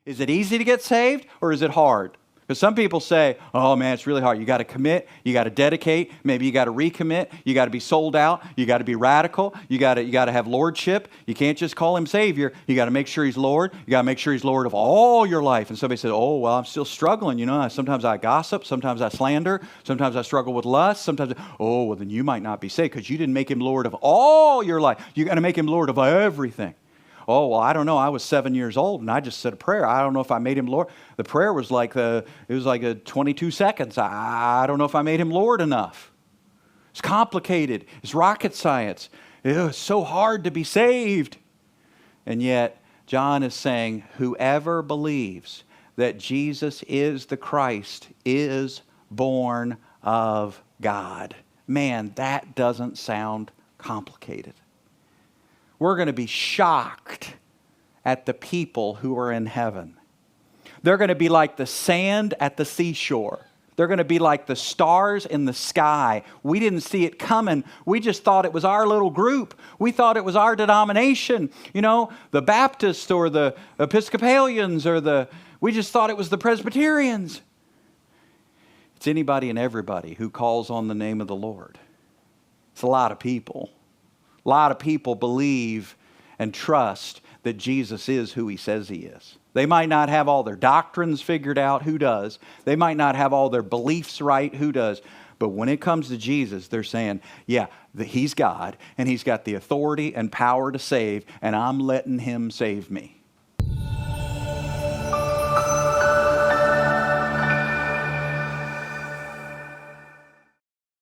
Is it easy to get saved or is it hard? Because some people say, oh man, it's really hard. You got to commit, you got to dedicate, maybe you got to recommit, you got to be sold out, you got to be radical, you got to have lordship. You can't just call him Savior. You got to make sure he's Lord. You got to make sure he's Lord of all your life. And somebody said, oh, well, I'm still struggling. Sometimes I gossip, sometimes I slander, sometimes I struggle with lust, oh, well, then you might not be saved because you didn't make him Lord of all your life. You got to make him Lord of everything. Oh, well, I don't know. I was 7 years old and I just said a prayer. I don't know if I made him Lord. The prayer was like 22 seconds. I don't know if I made him Lord enough. It's complicated. It's rocket science. It's so hard to be saved. And yet, John is saying, whoever believes that Jesus is the Christ is born of God. Man, that doesn't sound complicated. We're going to be shocked at the people who are in heaven. They're going to be like the sand at the seashore. They're going to be like the stars in the sky. We didn't see it coming. We just thought it was our little group. We thought it was our denomination. The Baptists or the Episcopalians we just thought it was the Presbyterians. It's anybody and everybody who calls on the name of the Lord. It's a lot of people. A lot of people believe and trust that Jesus is who he says he is. They might not have all their doctrines figured out. Who does? They might not have all their beliefs right. Who does? But when it comes to Jesus, they're saying, yeah, he's God, and he's got the authority and power to save, and I'm letting him save me.